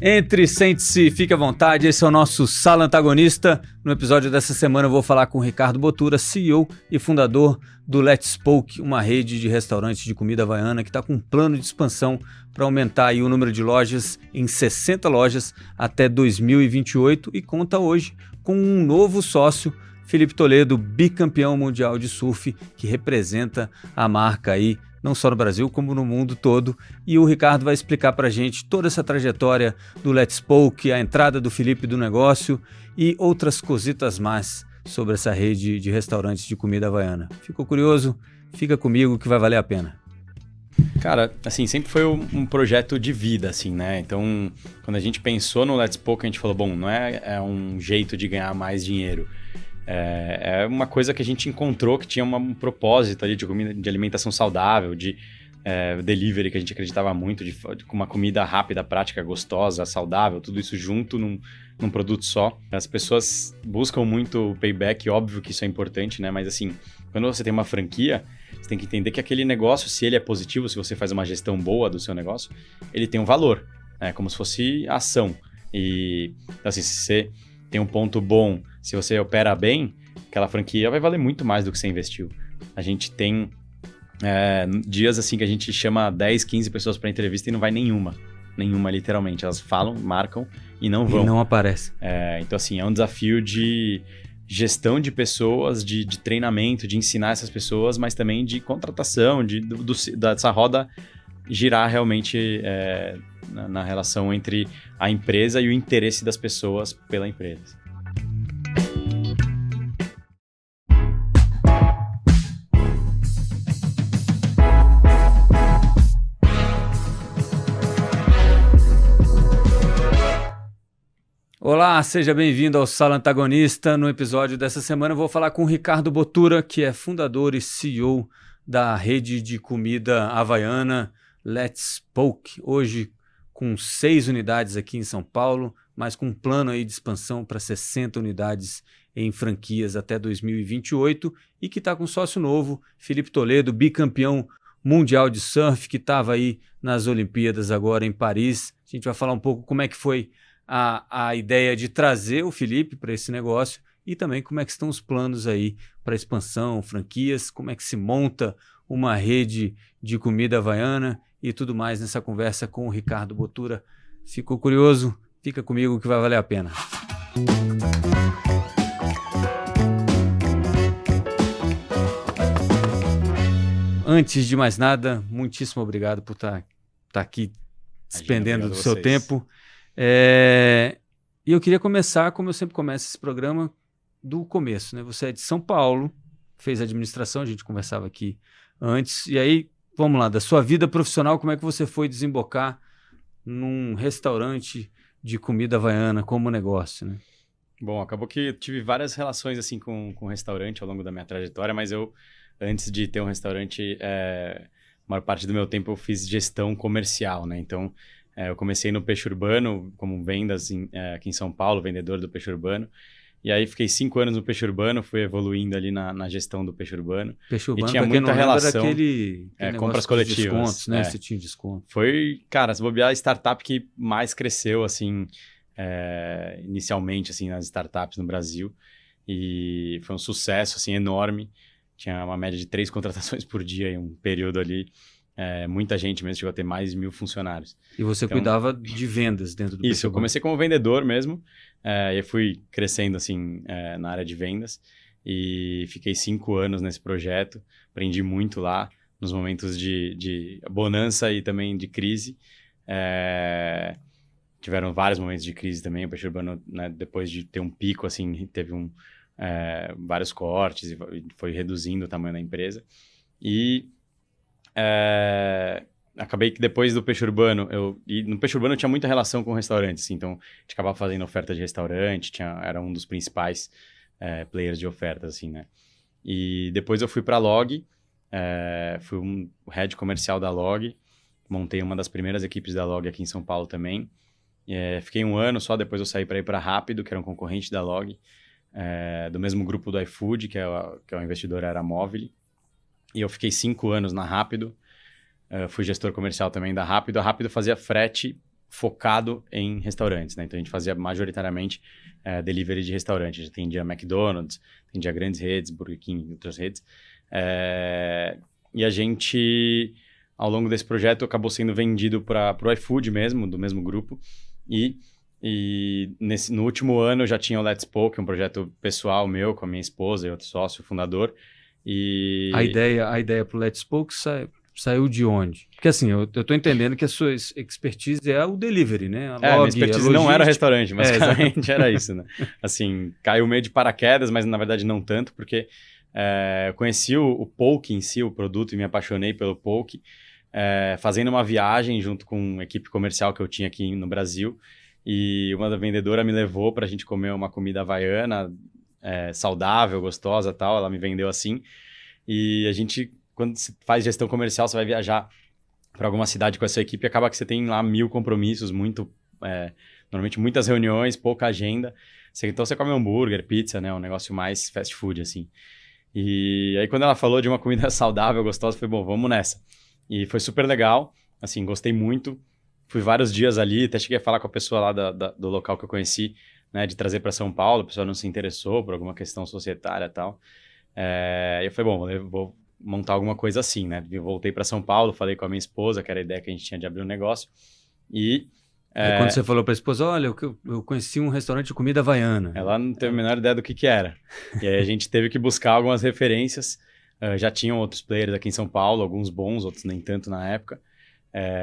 Entre, sente-se, fique à vontade, esse é o nosso Sala Antagonista. No episódio dessa semana eu vou falar com o Ricardo Botura, CEO e fundador do Let's Poke, uma rede de restaurantes de comida havaiana que está com um plano de expansão para aumentar aí o número de lojas em 60 lojas até 2028 e conta hoje com um novo sócio, Felipe Toledo, bicampeão mundial de surf, que representa a marca aí não só no Brasil, como no mundo todo. E o Ricardo vai explicar para a gente toda essa trajetória do Let's Poke, a entrada do Felipe do negócio e outras cositas mais sobre essa rede de restaurantes de comida havaiana. Ficou curioso? Fica comigo que vai valer a pena. Cara, assim, sempre foi um projeto de vida, assim, né? Então, quando a gente pensou no Let's Poke, a gente falou, bom, não é um jeito de ganhar mais dinheiro. É uma coisa que a gente encontrou que tinha um propósito ali de comida, de alimentação saudável, de delivery, que a gente acreditava muito, com uma comida rápida, prática, gostosa, saudável, tudo isso junto num produto só. As pessoas buscam muito o payback, óbvio que isso é importante, né? Mas assim, quando você tem uma franquia, você tem que entender que aquele negócio, se ele é positivo, se você faz uma gestão boa do seu negócio, ele tem um valor, né? Como se fosse ação. E, assim, se você tem um ponto bom, se você opera bem, aquela franquia vai valer muito mais do que você investiu. A gente tem dias assim que a gente chama 10, 15 pessoas para entrevista e não vai nenhuma, literalmente. Elas falam, marcam e não vão. E não aparece. Então assim, é um desafio de gestão de pessoas, de treinamento, de ensinar essas pessoas, mas também de contratação, dessa roda girar realmente na relação entre a empresa e o interesse das pessoas pela empresa. Olá, seja bem-vindo ao Sala Antagonista. No episódio dessa semana eu vou falar com o Ricardo Botura, que é fundador e CEO da rede de comida havaiana Let's Poke, hoje com 6 unidades aqui em São Paulo, mas com um plano aí de expansão para 60 unidades em franquias até 2028 e que está com sócio novo, Felipe Toledo, bicampeão mundial de surf, que estava aí nas Olimpíadas agora em Paris. A gente vai falar um pouco como é que foi a ideia de trazer o Felipe para esse negócio e também como é que estão os planos aí para expansão, franquias, como é que se monta uma rede de comida havaiana e tudo mais nessa conversa com o Ricardo Botura. Ficou curioso? Fica comigo que vai valer a pena. Antes de mais nada, muitíssimo obrigado por estar aqui despendendo do seu tempo. E eu queria começar, como eu sempre começo esse programa, do começo, né? Você é de São Paulo, fez administração, a gente conversava aqui antes, e aí, vamos lá, da sua vida profissional, como é que você foi desembocar num restaurante de comida havaiana como negócio, né? Bom, acabou que eu tive várias relações assim com restaurante ao longo da minha trajetória, mas eu, antes de ter um restaurante, a maior parte do meu tempo eu fiz gestão comercial, né? Então, eu comecei no Peixe Urbano, como vendas aqui em São Paulo, vendedor do Peixe Urbano. E aí fiquei 5 anos no Peixe Urbano, fui evoluindo ali na gestão do Peixe Urbano. Peixe Urbano, e tinha muita relação. Era aquele compras coletivas. Descontos, né? Você tinha desconto. Foi, cara, se bobear, a startup que mais cresceu, assim, inicialmente, assim, nas startups no Brasil. E foi um sucesso, assim, enorme. Tinha uma média de 3 contratações por dia em um período ali. Muita gente mesmo, chegou a ter mais de 1.000 funcionários. E você cuidava de vendas dentro do Isso, eu comecei como vendedor mesmo, e fui crescendo assim na área de vendas e fiquei 5 anos nesse projeto, aprendi muito lá, nos momentos de bonança e também de crise. Tiveram vários momentos de crise também, o Peixe Urbano, né, depois de ter um pico, assim, teve vários cortes e foi reduzindo o tamanho da empresa. E acabei que depois do Peixe Urbano, no Peixe Urbano eu tinha muita relação com restaurantes, assim, então a gente acabava fazendo oferta de restaurante, era um dos principais players de ofertas, assim, né? E depois eu fui para a Log, fui um head comercial da Log, montei uma das primeiras equipes da Log aqui em São Paulo também. Fiquei 1 ano só, depois eu saí para ir para Rápido, que era um concorrente da Log, do mesmo grupo do iFood, que é o investidor era a Movile. E eu fiquei 5 anos na Rápido, fui gestor comercial também da Rápido. A Rápido fazia frete focado em restaurantes, né? Então a gente fazia majoritariamente delivery de restaurante. A gente atendia McDonald's, atendia grandes redes, Burger King e outras redes. E a gente, ao longo desse projeto, acabou sendo vendido para o iFood mesmo, do mesmo grupo. E no último ano eu já tinha o Let's Poke, um projeto pessoal meu com a minha esposa e outro sócio, fundador. E A ideia para o Let's Poke saiu de onde? Porque assim, eu tô entendendo que a sua expertise é o delivery, né? A minha expertise não era restaurante, mas basicamente era isso, né? Assim, caiu meio de paraquedas, mas na verdade não tanto, porque eu conheci o Poke em si, o produto, e me apaixonei pelo Poke, fazendo uma viagem junto com uma equipe comercial que eu tinha aqui no Brasil, e uma da vendedora me levou para a gente comer uma comida havaiana, saudável, gostosa e tal, ela me vendeu assim, e a gente... Quando você faz gestão comercial, você vai viajar para alguma cidade com a sua equipe, acaba que você tem lá 1000 compromissos, normalmente muitas reuniões, pouca agenda. Então você come hambúrguer, pizza, né? Um negócio mais fast food, assim. E aí quando ela falou de uma comida saudável, gostosa, eu falei, bom, vamos nessa. E foi super legal, assim, gostei muito. Fui vários dias ali, até cheguei a falar com a pessoa lá do local que eu conheci, né? De trazer para São Paulo, a pessoa não se interessou por alguma questão societária e tal. E eu falei, bom, vou montar alguma coisa assim, né? Eu voltei para São Paulo, falei com a minha esposa, que era a ideia que a gente tinha de abrir um negócio. E quando você falou para a esposa, olha, eu conheci um restaurante de comida havaiana. Ela não teve a menor ideia do que era. E aí a gente teve que buscar algumas referências. Já tinham outros players aqui em São Paulo, alguns bons, outros nem tanto na época.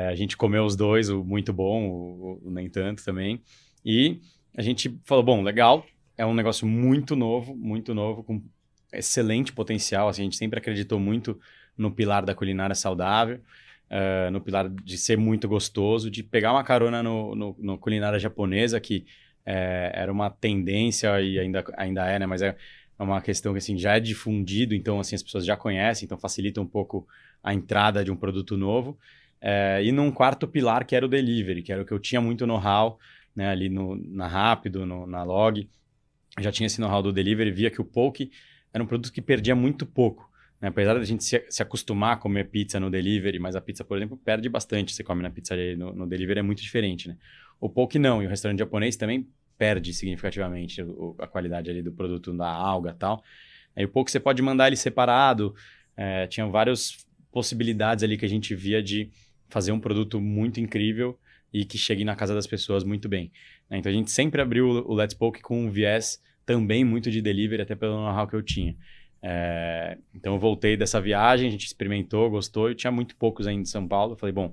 A gente comeu os dois, o muito bom, o nem tanto também. E a gente falou, bom, legal, é um negócio muito novo, com excelente potencial, assim, a gente sempre acreditou muito no pilar da culinária saudável, no pilar de ser muito gostoso, de pegar uma carona no culinária japonesa, que era uma tendência e ainda é, né? Mas é uma questão que assim, já é difundido, então assim, as pessoas já conhecem, então facilita um pouco a entrada de um produto novo. E num quarto pilar, que era o delivery, que era o que eu tinha muito know-how, né? Ali na Rápido, na Log, eu já tinha esse know-how do delivery, via que o Poke era um produto que perdia muito pouco, né? Apesar da gente se acostumar a comer pizza no delivery, mas a pizza, por exemplo, perde bastante. Você come na pizzaria e no delivery é muito diferente, né? O Poke não, e o restaurante japonês também perde significativamente a qualidade ali do produto, da alga e tal. Aí o Poke você pode mandar ele separado, tinham várias possibilidades ali que a gente via de fazer um produto muito incrível e que chegue na casa das pessoas muito bem, né? Então a gente sempre abriu o Let's Poke com um viés também muito de delivery, até pelo know-how que eu tinha. Então eu voltei dessa viagem, a gente experimentou, gostou, eu tinha muito poucos ainda em São Paulo. Eu falei, bom,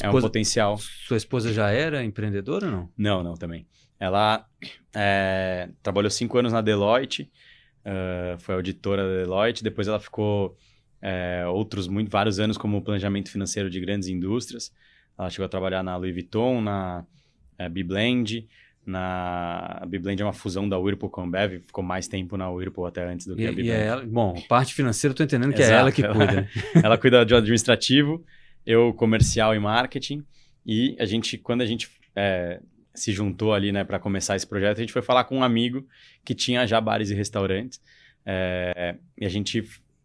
é um potencial. Sua esposa já era empreendedora ou não? Não, também. Ela trabalhou 5 anos na Deloitte, foi auditora da Deloitte, depois ela ficou vários anos como planejamento financeiro de grandes indústrias. Ela chegou a trabalhar na Louis Vuitton, na Bblend. A Bblend é uma fusão da Whirlpool com a Ambev, ficou mais tempo na Whirlpool até antes do que a Bblend. Bom, parte financeira eu tô entendendo que é ela que cuida, né? Ela cuida de administrativo, eu comercial e marketing, e quando a gente se juntou ali, né, para começar esse projeto, a gente foi falar com um amigo que tinha já bares e restaurantes, e a gente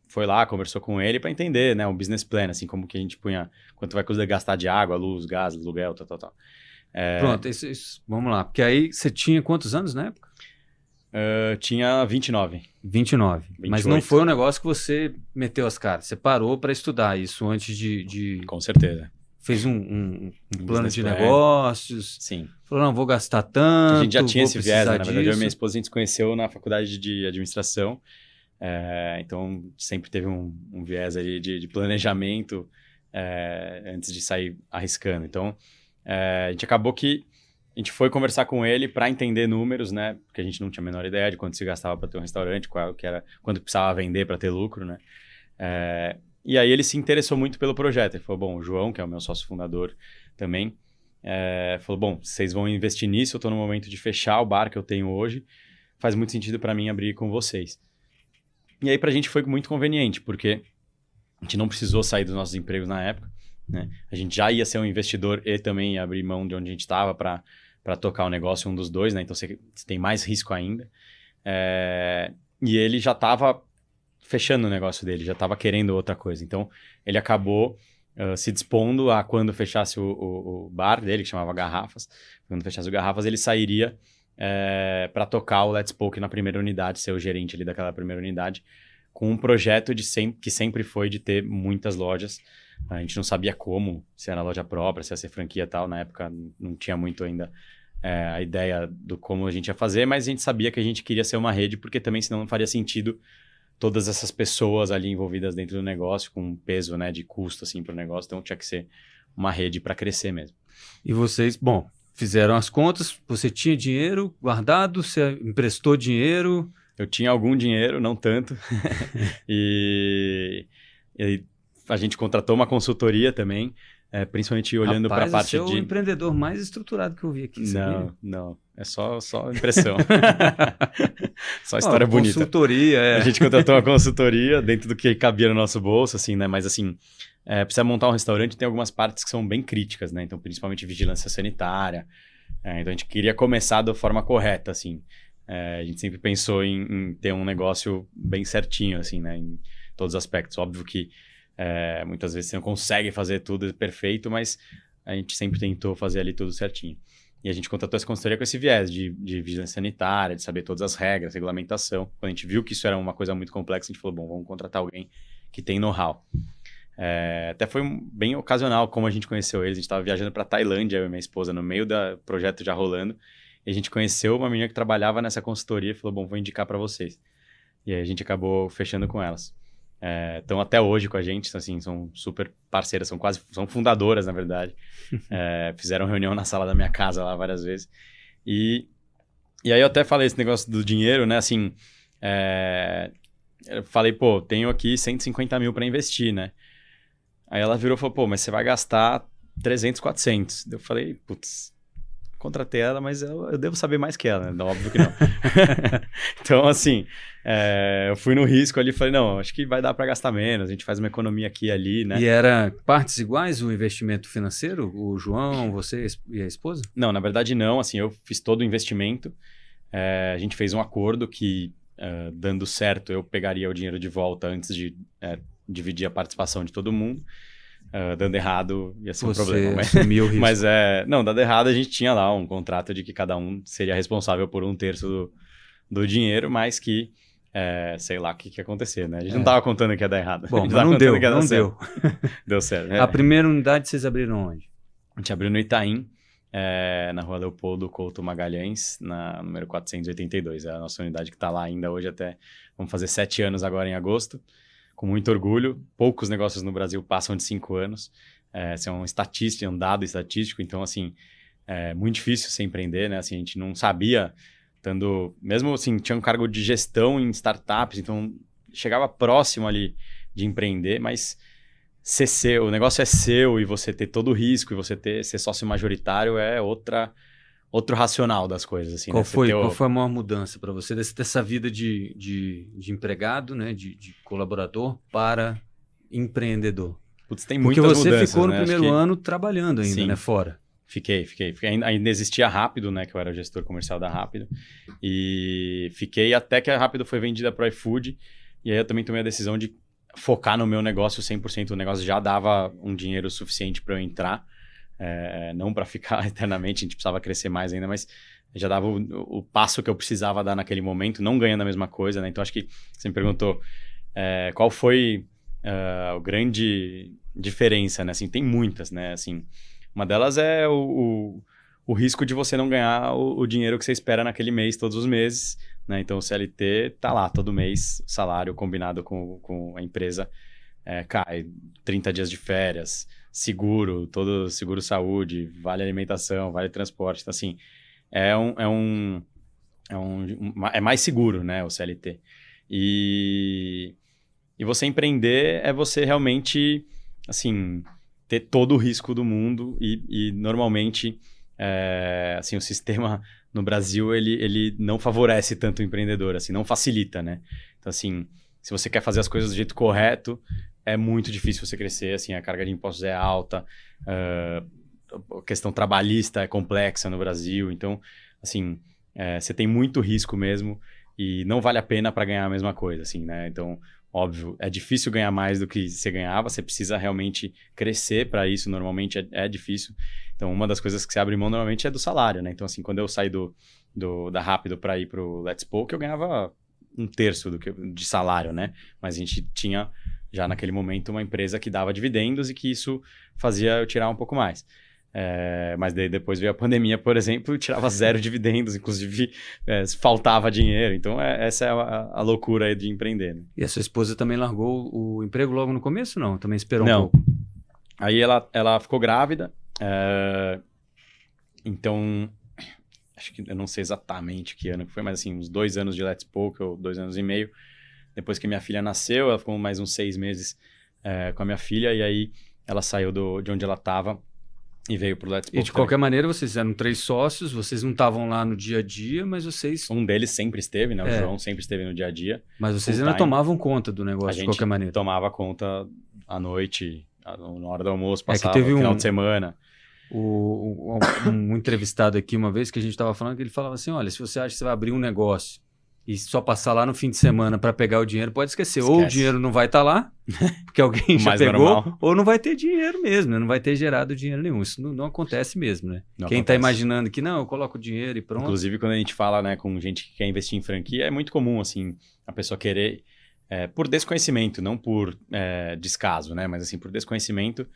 foi lá, conversou com ele para entender, né, um business plan, assim, como que a gente punha, quanto vai gastar de água, luz, gás, aluguel, tal. Pronto, vamos lá. Porque aí você tinha quantos anos na época? Tinha 29. 29. 28. Mas não foi um negócio que você meteu as caras. Você parou para estudar isso antes de... Com certeza. Fez um plano de negócios. Sim. Falou, não, vou gastar tanto. A gente já tinha esse viés, né? Na verdade, eu e minha disso. esposa, a gente se conheceu na faculdade de administração. Então, sempre teve um viés ali de planejamento antes de sair arriscando. Então, a gente acabou que a gente foi conversar com ele para entender números, né? Porque a gente não tinha a menor ideia de quanto se gastava para ter um restaurante, quanto precisava vender para ter lucro, né? E aí ele se interessou muito pelo projeto. Ele falou, bom, o João, que é o meu sócio fundador também, falou, bom, vocês vão investir nisso, eu estou no momento de fechar o bar que eu tenho hoje, faz muito sentido para mim abrir com vocês. E aí pra gente foi muito conveniente, porque a gente não precisou sair dos nossos empregos na época, né? A gente já ia ser um investidor e também ia abrir mão de onde a gente estava para tocar o negócio, um dos dois, né? Então você tem mais risco ainda. E ele já estava fechando o negócio dele, já estava querendo outra coisa. Então ele acabou se dispondo a quando fechasse o bar dele, que chamava Garrafas, quando fechasse o Garrafas, ele sairia para tocar o Let's Poke na primeira unidade, ser o gerente ali daquela primeira unidade, com um projeto que sempre foi de ter muitas lojas. A gente não sabia como, se era loja própria, se ia ser franquia e tal. Na época não tinha muito ainda a ideia do como a gente ia fazer, mas a gente sabia que a gente queria ser uma rede, porque também senão não faria sentido todas essas pessoas ali envolvidas dentro do negócio, com um peso, né, de custo assim, para o negócio. Então tinha que ser uma rede para crescer mesmo. E vocês, bom, fizeram as contas, você tinha dinheiro guardado, você emprestou dinheiro? Eu tinha algum dinheiro, não tanto. e a gente contratou uma consultoria também, principalmente olhando para a parte você é o empreendedor mais estruturado que eu vi aqui, sabia? Não. É só impressão. Só história bonita. Consultoria, A gente contratou uma consultoria dentro do que cabia no nosso bolso, assim, né? Mas, assim, precisa montar um restaurante, tem algumas partes que são bem críticas, né? Então, principalmente vigilância sanitária. Então, a gente queria começar da forma correta, assim. A gente sempre pensou em ter um negócio bem certinho, assim, né? Em todos os aspectos. Óbvio que muitas vezes você não consegue fazer tudo perfeito, mas a gente sempre tentou fazer ali tudo certinho. E a gente contratou essa consultoria com esse viés de vigilância sanitária, de saber todas as regras, regulamentação. Quando a gente viu que isso era uma coisa muito complexa, a gente falou, bom, vamos contratar alguém que tem know-how. Até foi bem ocasional como a gente conheceu eles. A gente estava viajando para Tailândia, eu e minha esposa, no meio do projeto já rolando. E a gente conheceu uma menina que trabalhava nessa consultoria e falou, bom, vou indicar para vocês. E aí a gente acabou fechando com elas. Estão até hoje com a gente, assim, são super parceiras, são fundadoras, na verdade. Fizeram reunião na sala da minha casa lá várias vezes. E aí eu até falei esse negócio do dinheiro, né? Assim, eu falei, pô, tenho aqui 150 mil para investir, né? Aí ela virou e falou, pô, mas você vai gastar 300, 400. Eu falei, putz, contratei ela, mas eu devo saber mais que ela, né? Óbvio que não. Então, assim, eu fui no risco ali e falei, não, acho que vai dar para gastar menos, a gente faz uma economia aqui e ali, né? E era partes iguais o investimento financeiro? O João, você e a esposa? Não, na verdade não, assim, eu fiz todo o investimento, a gente fez um acordo que, dando certo, eu pegaria o dinheiro de volta antes de dividir a participação de todo mundo. Dando errado ia ser um problema. Mas assumiu o risco. Mas não, dando errado a gente tinha lá um contrato de que cada um seria responsável por 1/3 do dinheiro, mas que sei lá o que ia acontecer, né? A gente não estava contando que ia dar errado. Bom, mas não deu, não deu. Deu certo. A primeira unidade vocês abriram onde? A gente abriu no Itaim, na rua Leopoldo Couto Magalhães, na número 482. É a nossa unidade que está lá ainda hoje até... Vamos fazer 7 anos agora em agosto. Com muito orgulho. Poucos negócios no Brasil passam de 5 anos. Isso é um dado estatístico. Então, assim, é muito difícil se empreender, né? Assim, a gente não sabia, mesmo assim, tinha um cargo de gestão em startups, então chegava próximo ali de empreender, mas o negócio é seu e você ter todo o risco e você ser sócio majoritário é outro racional das coisas. Assim, qual foi a maior mudança para você dessa vida de empregado, né, de colaborador para empreendedor? Putz, tem muitas mudanças. Porque você ficou no né? primeiro ano trabalhando ainda, Sim, né, fora. Fiquei. Ainda existia a Rápido, né, que eu era o gestor comercial da Rápido. E fiquei até que a Rápido foi vendida para o iFood. E aí eu também tomei a decisão de focar no meu negócio 100%. O negócio já dava um dinheiro suficiente para eu entrar. Não para ficar eternamente, a gente precisava crescer mais ainda, mas já dava o passo que eu precisava dar naquele momento, não ganhando a mesma coisa, né? Então, acho que você me perguntou qual foi a grande diferença, né? Assim, tem muitas, né? Assim, uma delas é o risco de você não ganhar o dinheiro que você espera naquele mês, todos os meses, né? Então, o CLT tá lá todo mês, salário combinado com a empresa cai, 30 dias de férias, seguro, todo seguro saúde, vale alimentação, vale transporte. Então, assim, é mais seguro, né, o CLT. E você empreender é você realmente, assim, ter todo o risco do mundo e normalmente, assim, o sistema no Brasil, ele não favorece tanto o empreendedor, assim, não facilita, né? Então, assim, se você quer fazer as coisas do jeito correto, é muito difícil você crescer, assim, a carga de impostos é alta, a questão trabalhista é complexa no Brasil, então, assim, você tem muito risco mesmo e não vale a pena para ganhar a mesma coisa, assim, né? Então, óbvio, é difícil ganhar mais do que você ganhava, você precisa realmente crescer para isso, normalmente é difícil. Então, uma das coisas que você abre mão normalmente é do salário, né? Então, assim, quando eu saí da Rápido para ir pro Let's Poke, eu ganhava 1/3 de salário, né? Mas a gente tinha, já naquele momento, uma empresa que dava dividendos e que isso fazia eu tirar um pouco mais. Mas daí depois veio a pandemia, por exemplo, e tirava 0 dividendos, inclusive faltava dinheiro. Então, essa é a loucura aí de empreender, né? E a sua esposa também largou o emprego logo no começo, não? Também esperou Não. um pouco? Aí ela ficou grávida, então, acho que eu não sei exatamente que ano que foi, mas assim, uns 2 anos de Let's Poke, ou 2 anos e meio. Depois que minha filha nasceu, ela ficou mais uns 6 meses com a minha filha, e aí ela saiu de onde ela estava e veio pro Let's Poke. E de qualquer maneira, vocês eram 3 sócios, vocês não estavam lá no dia a dia, mas vocês... Um deles sempre esteve, né? O João sempre esteve no dia a dia. Mas vocês ainda tomavam conta do negócio de qualquer maneira. Tomava conta à noite, na hora do almoço, passava teve no final de semana. Um entrevistado aqui uma vez que a gente estava falando, que ele falava assim, olha, se você acha que você vai abrir um negócio e só passar lá no fim de semana para pegar o dinheiro, pode esquecer. Ou o dinheiro não vai estar lá, porque alguém já pegou, normal. Ou não vai ter dinheiro mesmo, né? Não vai ter gerado dinheiro nenhum. Isso não acontece mesmo, né? Quem está imaginando que não, eu coloco o dinheiro e pronto. Inclusive, quando a gente fala, né, com gente que quer investir em franquia, é muito comum, assim, a pessoa querer, por desconhecimento, não por descaso, né? Mas assim, por desconhecimento,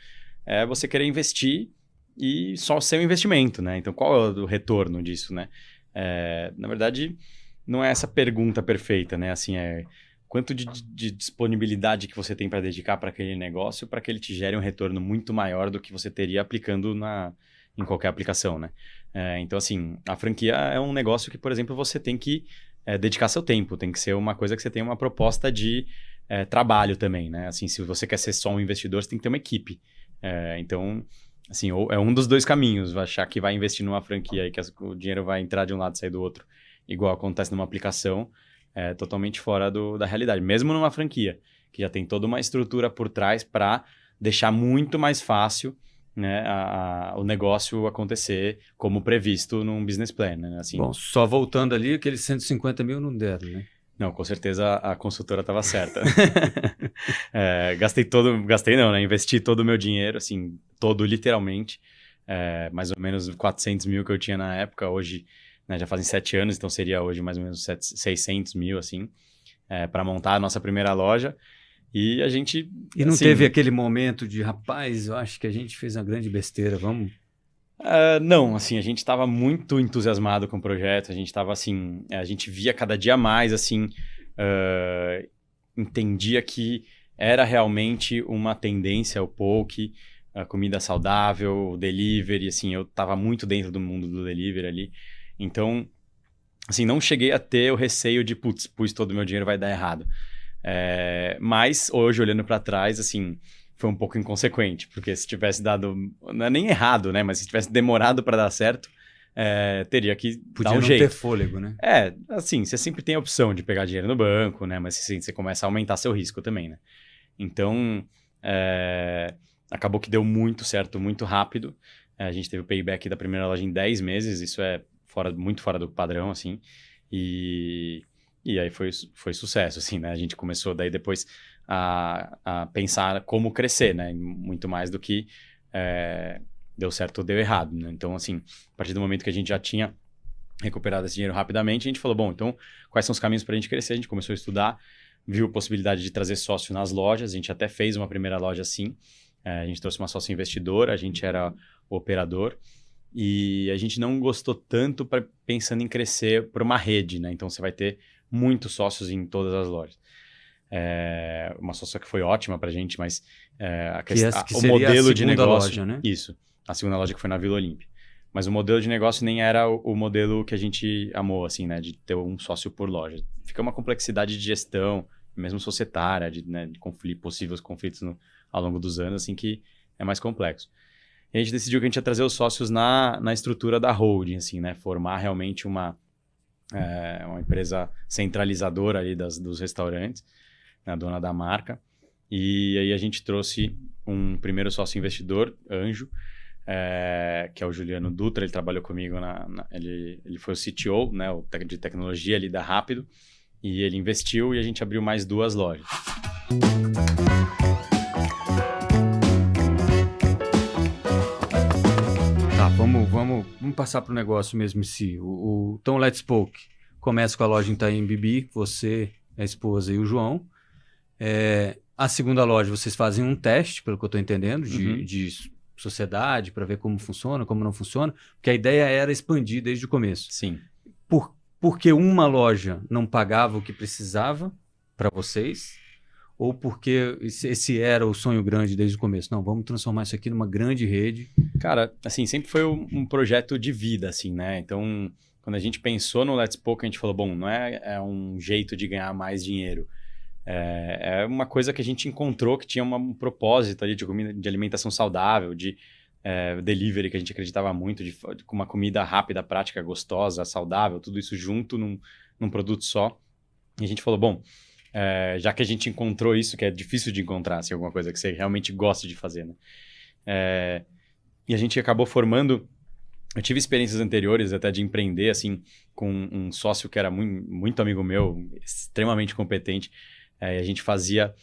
você querer investir e só ser um investimento, né? Então, qual é o retorno disso, né? Na verdade, não é essa pergunta perfeita, né? Assim, quanto de disponibilidade que você tem para dedicar para aquele negócio para que ele te gere um retorno muito maior do que você teria aplicando em qualquer aplicação, né? Então, assim, a franquia é um negócio que, por exemplo, você tem que dedicar seu tempo, tem que ser uma coisa que você tem uma proposta de trabalho também, né? Assim, se você quer ser só um investidor, você tem que ter uma equipe. Então, assim, é um dos 2 caminhos, achar que vai investir numa franquia e que o dinheiro vai entrar de um lado e sair do outro, igual acontece numa aplicação, totalmente fora da realidade. Mesmo numa franquia, que já tem toda uma estrutura por trás para deixar muito mais fácil, né, o negócio acontecer como previsto num business plan, né? Assim, bom, só voltando ali, aqueles 150 mil não deram, né? Não, com certeza a consultora estava certa. Gastei não, né? Investi todo o meu dinheiro, assim, todo literalmente, mais ou menos 400 mil que eu tinha na época, hoje, né, já fazem 7 anos, então seria hoje mais ou menos 600 mil, assim, para montar a nossa primeira loja. E a gente... E não teve aquele momento de, rapaz, eu acho que a gente fez uma grande besteira, vamos... Não, assim, a gente estava muito entusiasmado com o projeto, a gente estava assim, a gente via cada dia mais, assim, entendia que era realmente uma tendência o poke, a comida saudável, o delivery, assim, eu estava muito dentro do mundo do delivery ali, então, assim, não cheguei a ter o receio de, putz, todo o meu dinheiro vai dar errado. Mas hoje, olhando para trás, assim... foi um pouco inconsequente, porque se tivesse dado, não é nem errado, né, mas se tivesse demorado para dar certo, teria que dar um jeito. Podia não ter fôlego, né? Assim, você sempre tem a opção de pegar dinheiro no banco, né, mas assim, você começa a aumentar seu risco também, né. Então, acabou que deu muito certo, muito rápido. A gente teve o payback da primeira loja em 10 meses, isso é muito fora do padrão, assim, e aí foi sucesso, assim, né, a gente começou daí depois... A pensar como crescer, né? Muito mais do que deu certo ou deu errado, né? Então, assim, a partir do momento que a gente já tinha recuperado esse dinheiro rapidamente, a gente falou, bom, então, quais são os caminhos para a gente crescer? A gente começou a estudar, viu a possibilidade de trazer sócio nas lojas, a gente até fez uma primeira loja assim, a gente trouxe uma sócia investidora, a gente era o operador, e a gente não gostou tanto pensando em crescer por uma rede, né? Então, você vai ter muitos sócios em todas as lojas. Uma sócia que foi ótima pra gente, mas o modelo de negócio... loja, né? Isso, a segunda loja que foi na Vila Olímpia. Mas o modelo de negócio nem era o modelo que a gente amou, assim, né? De ter um sócio por loja. Fica uma complexidade de gestão, mesmo societária, de possíveis conflitos ao longo dos anos, assim, que é mais complexo. E a gente decidiu que a gente ia trazer os sócios na estrutura da holding, assim, né? Formar realmente uma empresa centralizadora ali dos restaurantes, a dona da marca, e aí a gente trouxe um primeiro sócio investidor, anjo, que é o Juliano Dutra, ele trabalhou comigo, ele foi o CTO, né, de tecnologia ali da Rápido, E ele investiu e a gente abriu mais 2 lojas. Tá, vamos passar para o negócio mesmo em si. Então, o Let's Poke começa com a loja em Itaim Bibi, você, a esposa e o João. A segunda loja, vocês fazem um teste, pelo que eu estou entendendo, de sociedade, para ver como funciona, como não funciona, porque a ideia era expandir desde o começo. Sim. Porque uma loja não pagava o que precisava para vocês, ou porque esse era o sonho grande desde o começo? Não, vamos transformar isso aqui numa grande rede. Cara, assim, sempre foi um projeto de vida, assim, né? Então, quando a gente pensou no Let's Poke, a gente falou, bom, não é um jeito de ganhar mais dinheiro. É uma coisa que a gente encontrou que tinha um propósito ali de comida, de alimentação saudável, de delivery, que a gente acreditava muito, com uma comida rápida, prática, gostosa, saudável, tudo isso junto num produto só. E a gente falou, bom, já que a gente encontrou isso, que é difícil de encontrar, assim, alguma coisa que você realmente gosta de fazer, né? E a gente acabou formando... Eu tive experiências anteriores até de empreender, assim, com um sócio que era muito amigo meu, extremamente competente. E a gente fazia...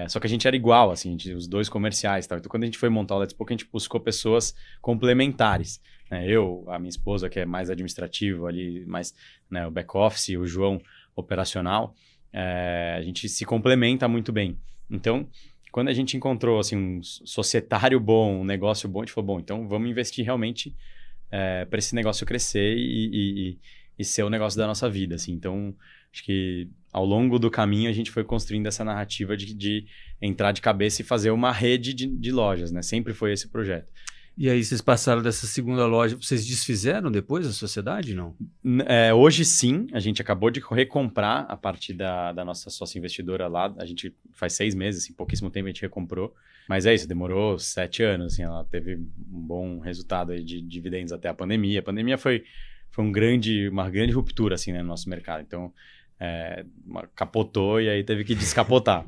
só que a gente era igual, assim, os dois comerciais e tal. Então, quando a gente foi montar o Let's Poke, a gente buscou pessoas complementares. Né? Eu, a minha esposa, que é mais administrativo ali, mais né, o back-office, o João, operacional. A gente se complementa muito bem. Então, quando a gente encontrou, assim, um societário bom, um negócio bom, a gente falou, bom, então vamos investir realmente para esse negócio crescer e ser o negócio da nossa vida, assim. Então, acho que ao longo do caminho a gente foi construindo essa narrativa de entrar de cabeça e fazer uma rede de lojas, né? Sempre foi esse projeto. E aí vocês passaram dessa segunda loja, vocês desfizeram depois a sociedade, não? Hoje sim, a gente acabou de recomprar a parte da nossa sócia investidora lá, a gente faz 6 meses, assim, pouquíssimo tempo a gente recomprou, mas é isso, demorou 7 anos, assim, ela teve um bom resultado aí de dividendos até a pandemia. A pandemia foi uma grande ruptura, assim, né, no nosso mercado, então capotou e aí teve que descapotar.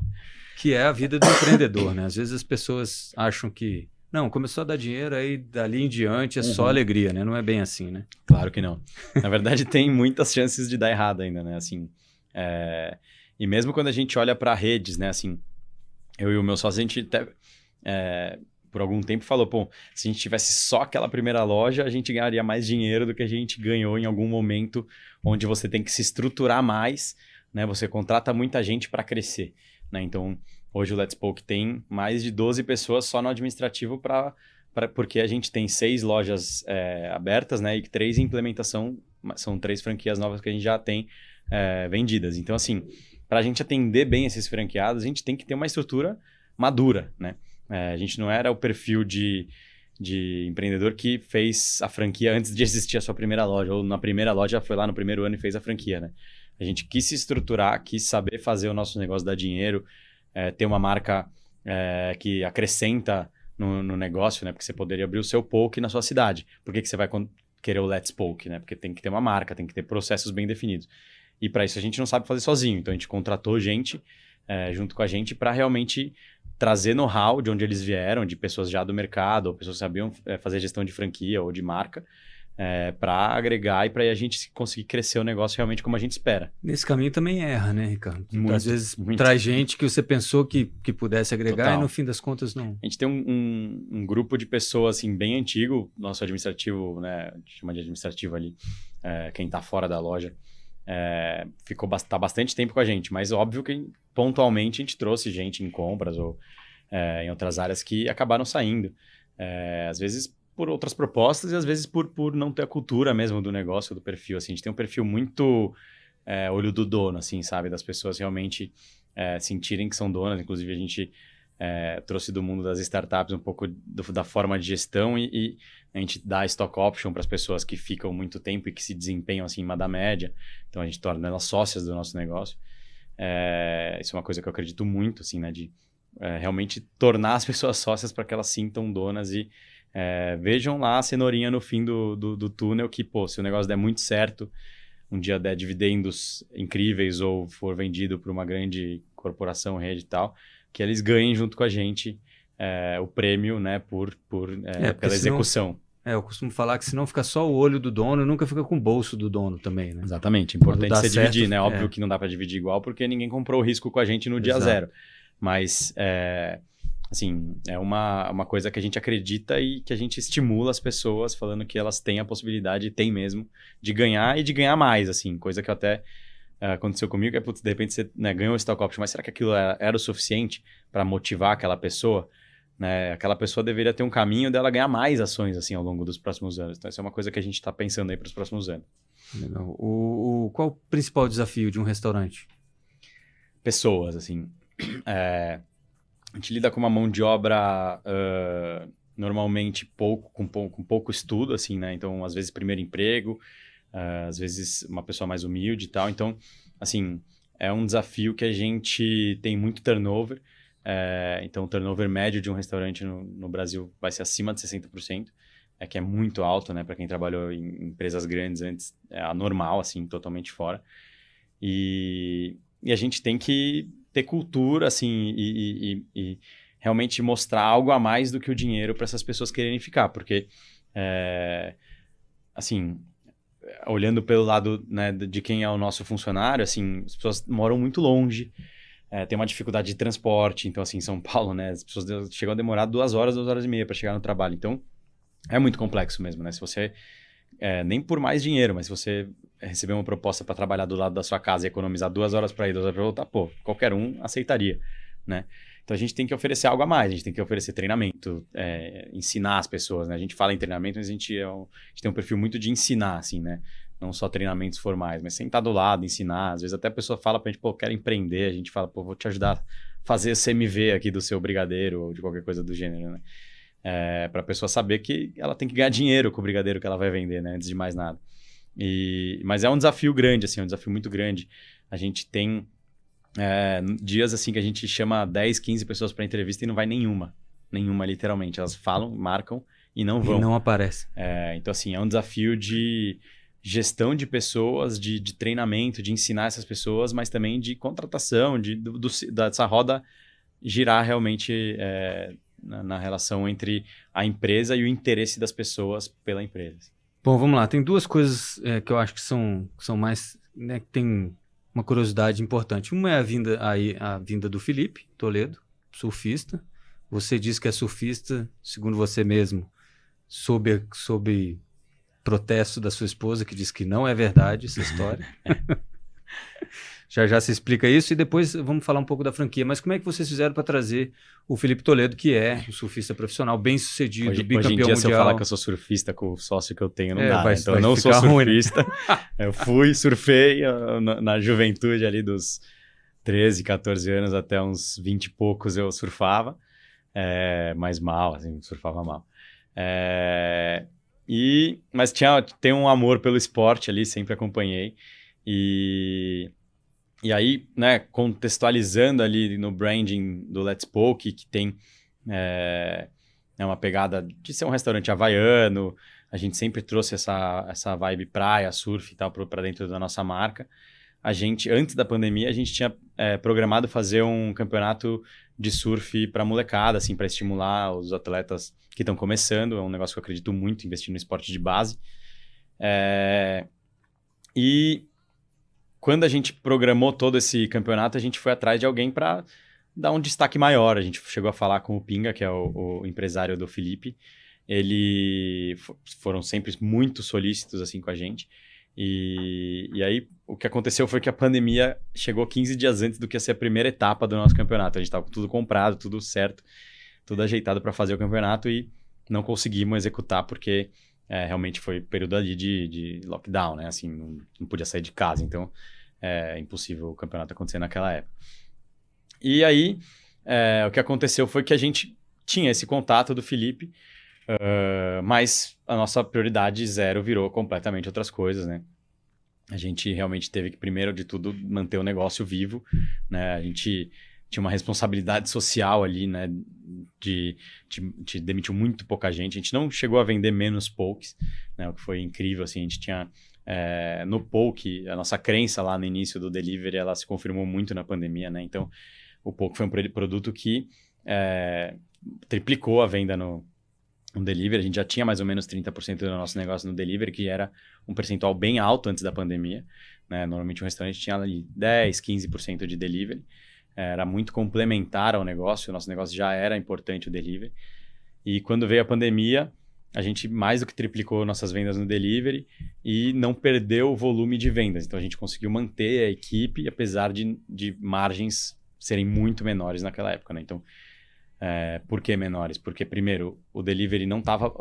Que é a vida do empreendedor, né? Às vezes as pessoas acham que não, começou a dar dinheiro, aí dali em diante é só alegria, né? Não é bem assim, né? Claro que não. Na verdade, tem muitas chances de dar errado ainda, né? Assim, e mesmo quando a gente olha para redes, né? Assim, eu e o meu sócio, a gente até, por algum tempo falou, pô, se a gente tivesse só aquela primeira loja, a gente ganharia mais dinheiro do que a gente ganhou em algum momento onde você tem que se estruturar mais, né? Você contrata muita gente para crescer, né? Então... Hoje o Let's Poke tem mais de 12 pessoas só no administrativo porque a gente tem 6 lojas abertas, né? E 3 em implementação, são 3 franquias novas que a gente já tem vendidas. Então, assim, para a gente atender bem esses franqueados, a gente tem que ter uma estrutura madura, né? A gente não era o perfil de empreendedor que fez a franquia antes de existir a sua primeira loja, ou na primeira loja foi lá no primeiro ano e fez a franquia, né? A gente quis se estruturar, quis saber fazer o nosso negócio dar dinheiro, ter uma marca que acrescenta no negócio, né? Porque você poderia abrir o seu poke na sua cidade. Por que você vai querer o Let's Poke, né? Porque tem que ter uma marca, tem que ter processos bem definidos. E para isso a gente não sabe fazer sozinho. Então a gente contratou gente junto com a gente para realmente trazer know-how de onde eles vieram, de pessoas já do mercado, ou pessoas que sabiam fazer gestão de franquia ou de marca, para agregar e para a gente conseguir crescer o negócio realmente como a gente espera. Nesse caminho também erra, né, Ricardo? Muito, às vezes muito. Traz gente que você pensou que pudesse agregar. Total. E no fim das contas não. A gente tem um grupo de pessoas assim, bem antigo, nosso administrativo, né, a gente chama de administrativo ali, quem está fora da loja, tá bastante tempo com a gente, mas óbvio que pontualmente a gente trouxe gente em compras ou em outras áreas que acabaram saindo. Às vezes por outras propostas e às vezes por não ter a cultura mesmo do negócio, do perfil. Assim, a gente tem um perfil muito olho do dono, assim, sabe? Das pessoas realmente sentirem que são donas. Inclusive, a gente trouxe do mundo das startups um pouco da forma de gestão e a gente dá stock option para as pessoas que ficam muito tempo e que se desempenham acima da média. Então, a gente torna elas sócias do nosso negócio. Isso é uma coisa que eu acredito muito, assim, né? De realmente tornar as pessoas sócias para que elas sintam donas e vejam lá a cenourinha no fim do túnel que, pô, se o negócio der muito certo, um dia der dividendos incríveis ou for vendido para uma grande corporação, rede e tal, que eles ganhem junto com a gente o prêmio, né, pela execução. Eu costumo falar que senão fica só o olho do dono e nunca fica com o bolso do dono também, né? Exatamente, importante você certo, dividir, né? Óbvio que não dá para dividir igual porque ninguém comprou o risco com a gente no dia zero. Mas, assim, é uma coisa que a gente acredita e que a gente estimula as pessoas falando que elas têm a possibilidade, têm mesmo, de ganhar e de ganhar mais, assim. Coisa que até aconteceu comigo, que é, putz, de repente você, né, ganhou o stock option, mas será que aquilo era o suficiente para motivar aquela pessoa? Né? Aquela pessoa deveria ter um caminho dela ganhar mais ações, assim, ao longo dos próximos anos. Então, essa é uma coisa que a gente está pensando aí para os próximos anos. Legal. Qual o principal desafio de um restaurante? Pessoas, assim. A gente lida com uma mão de obra normalmente com pouco estudo, assim, né? Então, às vezes, primeiro emprego, às vezes uma pessoa mais humilde e tal. Então, assim, é um desafio que a gente tem muito turnover. Então, o turnover médio de um restaurante no Brasil vai ser acima de 60%, que é muito alto, né? Para quem trabalhou em empresas grandes antes, é anormal, assim, totalmente fora. E a gente tem que ter cultura, assim, e realmente mostrar algo a mais do que o dinheiro para essas pessoas quererem ficar, porque, assim, olhando pelo lado, né, de quem é o nosso funcionário, assim, as pessoas moram muito longe, tem uma dificuldade de transporte, então, assim, em São Paulo, né, as pessoas chegam a demorar 2 horas, 2 horas e meia para chegar no trabalho, então é muito complexo mesmo, né, se você, nem por mais dinheiro, mas se você receber uma proposta para trabalhar do lado da sua casa e economizar 2 horas para ir, 2 horas para voltar, pô, qualquer um aceitaria, né? Então a gente tem que oferecer algo a mais, a gente tem que oferecer treinamento, ensinar as pessoas, né? A gente fala em treinamento, mas a gente tem um perfil muito de ensinar, assim, né? Não só treinamentos formais, mas sentar do lado, ensinar. Às vezes até a pessoa fala pra gente, pô, quero empreender, a gente fala, pô, vou te ajudar a fazer esse CMV aqui do seu brigadeiro ou de qualquer coisa do gênero, né? Para a pessoa saber que ela tem que ganhar dinheiro com o brigadeiro que ela vai vender, né? Antes de mais nada. Mas é um desafio grande, assim, é um desafio muito grande. A gente tem dias assim que a gente chama 10, 15 pessoas para entrevista e não vai nenhuma, literalmente. Elas falam, marcam e não vão. E não aparece. Então, assim, é um desafio de gestão de pessoas, de treinamento, de ensinar essas pessoas, mas também de contratação, dessa roda girar realmente na relação entre a empresa e o interesse das pessoas pela empresa. Bom, vamos lá. Tem 2 coisas que eu acho que são mais, né, que tem uma curiosidade importante. Uma é a vinda do Felipe Toledo, surfista. Você diz que é surfista, segundo você mesmo, sob protesto da sua esposa, que diz que não é verdade essa história. Já se explica isso e depois vamos falar um pouco da franquia. Mas como é que vocês fizeram para trazer o Felipe Toledo, que é um surfista profissional, bem-sucedido, bicampeão mundial? Hoje em dia, se eu falar que eu sou surfista com o sócio que eu tenho, não dá. Então, eu não sou surfista. Eu surfei na juventude ali dos 13, 14 anos até uns 20 e poucos eu surfava. Mas mal, assim, surfava mal. Mas tem um amor pelo esporte ali, sempre acompanhei. E aí, né, contextualizando ali no branding do Let's Poke, que tem uma pegada de ser um restaurante havaiano, a gente sempre trouxe essa vibe praia, surf e tal para dentro da nossa marca. Antes da pandemia, a gente tinha programado fazer um campeonato de surf para molecada, assim, para estimular os atletas que estão começando. É um negócio que eu acredito muito, investir no esporte de base. E quando a gente programou todo esse campeonato, a gente foi atrás de alguém para dar um destaque maior. A gente chegou a falar com o Pinga, que é o empresário do Felipe. Foram sempre muito solícitos assim, com a gente. E aí, o que aconteceu foi que a pandemia chegou 15 dias antes do que ia ser a primeira etapa do nosso campeonato. A gente estava com tudo comprado, tudo certo, tudo ajeitado para fazer o campeonato e não conseguimos executar porque realmente foi período ali de lockdown, né? Assim, não podia sair de casa, então é impossível o campeonato acontecer naquela época. E aí, o que aconteceu foi que a gente tinha esse contato do Felipe, mas a nossa prioridade zero virou completamente outras coisas, né? A gente realmente teve que, primeiro de tudo, manter o negócio vivo, né? A gente tinha uma responsabilidade social ali, né? Demitiu muito pouca gente. A gente não chegou a vender menos pokes, né? O que foi incrível, assim. A gente tinha no poke, a nossa crença lá no início do delivery, ela se confirmou muito na pandemia, né? Então, o poke foi um produto que triplicou a venda um delivery. A gente já tinha mais ou menos 30% do nosso negócio no delivery, que era um percentual bem alto antes da pandemia, né? Normalmente um restaurante tinha ali 10, 15% de delivery. Era muito complementar ao negócio, o nosso negócio já era importante o delivery. E quando veio a pandemia, a gente mais do que triplicou nossas vendas no delivery e não perdeu o volume de vendas. Então a gente conseguiu manter a equipe, apesar de margens serem muito menores naquela época, né? Então, por que menores? Porque, primeiro, o delivery não estava...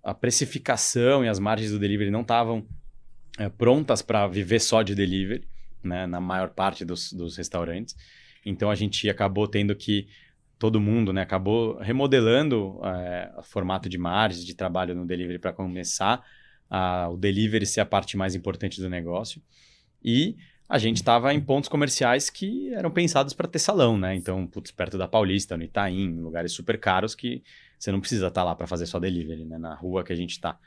A precificação e as margens do delivery não estavam prontas para viver só de delivery, né? Na maior parte dos restaurantes. Então a gente acabou tendo que... Todo mundo, né, acabou remodelando o formato de margens de trabalho no delivery para começar o delivery ser a parte mais importante do negócio. E a gente estava em pontos comerciais que eram pensados para ter salão, né? Então, perto da Paulista, no Itaim, lugares super caros que você não precisa estar lá para fazer só delivery, né? Na rua que a gente está.